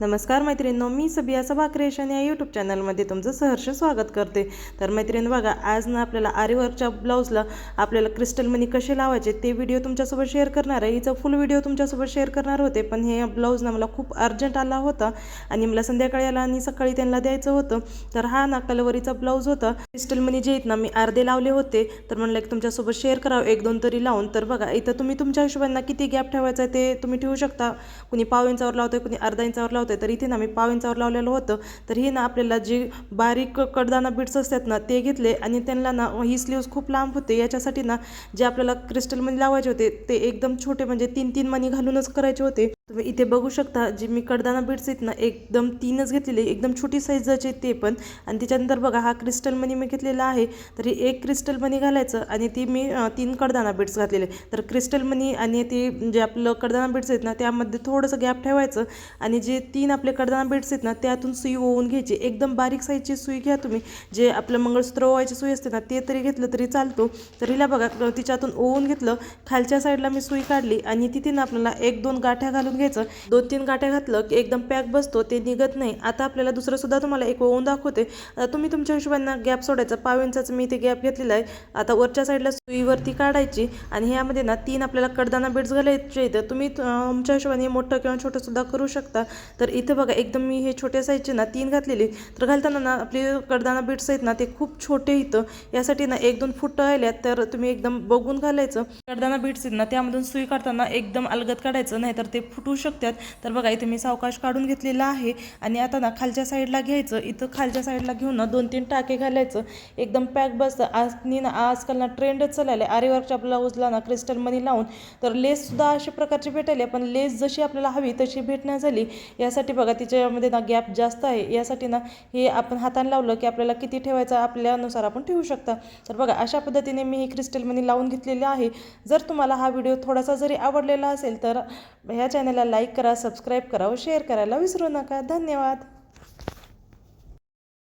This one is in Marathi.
नमस्कार मैत्रिणींनो, मी सबिया सबा क्रिएशन या यूट्यूब चॅनलमध्ये तुमचं सहर्ष स्वागत करते। तर मैत्रिणी बघा, आज ना आपल्याला आरीवर्कच्या ब्लाऊजला आपल्याला क्रिस्टल मनी कसे लावायचे ते व्हिडिओ तुमच्यासोबत शेअर करणार आहे। हिचा फुल व्हिडिओ तुमच्यासोबत शेअर करणार होते, पण हे ब्लाऊज ना मला खूप अर्जंट आला होता आणि मला संध्याकाळी आला आणि सकाळी त्यांना द्यायचं होतं। तर हा ना कलवरीचा ब्लाऊज होता। क्रिस्टल मनी जे आहेत ना मी अर्धे लावले होते, तर म्हणलं की तुमच्यासोबत शेअर करावं एक दोन तरी लावून। तर बघा इथं तुम्ही तुमच्या हिशोबाने किती गॅप ठेवायचा ते तुम्ही ठेवू शकता। कुणी पाव इंचावर लावतोय, कुणी अर्धा इंचावर लावतोय। तर इथे ना मी पाव इंचावर लावलेलं होतं। तर ही ना आपल्याला जी बारीक कडदाना बीट्स असतात ना ते घेतले आणि त्यांना ना ही स्लीव्स खूप लांब होते, याच्यासाठी ना जे आपल्याला क्रिस्टल मनी लावायचे होते ते एकदम छोटे म्हणजे 3-3 मनी घालूनच करायचे होते। तुम्ही इथे बघू शकता जी मी कडदाना बीट्स आहेत ना एकदम 3च घेतलेले, एकदम छोटी साईजचे ते पण। आणि त्याच्यानंतर बघा हा क्रिस्टल मनी मी घेतलेला आहे। तर ही एक क्रिस्टल मनी घालायचं आणि ती मी 3 कडदाना बीट्स घातलेले। तर क्रिस्टल मनी आणि ती जे आपलं कडदाना बीट्स आहेत ना त्यामध्ये थोडंसं गॅप ठेवायचं आणि जे 3 आपले कडदाना बीट्स आहेत ना त्यातून सुई ओवून घ्यायची। एकदम बारीक साईजची सुई घ्या तुम्ही, जे आपलं मंगळसूत्र ओवायची सुई असते ना ते तरी घेतलं तरी चालतो। तर हिला बघा तिच्यातून ओवून घेतलं, खालच्या साईडला मी सुई काढली आणि तिथे ना आपल्याला 1-2 गाठ्या घालून घ्यायचं। 2-3 गाठ्या घातलं की एकदम पॅक बसतो, ते निघत नाही। आता आपल्याला दुसरं सुद्धा तुम्हाला एक ओवून दाखवते। तुम्ही तुमच्या हिशोबाने गॅप सोडायचा, पाव इंचाचं मी ते गॅप घेतलेला आहे। आता वरच्या साईडला सुईवरती काढायची आणि ह्यामध्ये ना 3 आपल्याला कडदाना बीट्स घालायचे आहेत। तुम्ही तुमच्या हिशोबाने मोठं किंवा छोटं सुद्धा करू शकता। तर इथे बघा एकदम मी हे छोट्या साईजचे ना 3 घातलेली। तर घालताना ना आपले कडदाना बीट्स आहेत ना ते खूप छोटे इथं, यासाठी ना 1-2 फूट राहिल्यात तर तुम्ही एकदम बघून घालायचं। कडदाना बीट्स आहेत ना त्यामधून सुई काढताना एकदम अलगद काढायचं, नाहीतर ते फुटू शकतात। तर बघा इथे मी सावकाश काढून घेतलेला आहे आणि आता ना खालच्या साईडला घ्यायचं। इथं खालच्या साईडला घेऊन ना 2-3 टाके घालायचं, एकदम पॅक बसतं। आजकाल ना ट्रेंडच चाललेला आहे आरीवर्कच्या ब्लाऊजला ना क्रिस्टल मनी लावून। तर लेस सुद्धा अशा प्रकारची भेटायला, पण लेस जशी आपल्याला हवी तशी भेटण्यात झाली। यासाठी बघा तिच्यामध्ये ना गॅप जास्त आहे, यासाठी ना हे आपण हाताने लावलं की आपल्याला किती ठेवायचं आपल्यानुसार आपण ठेवू शकता। तर बघा अशा पद्धतीने मी ही क्रिस्टल मनी लावून घेतलेली आहे। जर तुम्हाला हा व्हिडिओ थोडासा जरी आवडलेला असेल तर ह्या चॅनलला लाईक करा, सबस्क्राईब करा व शेअर करायला विसरू नका। धन्यवाद।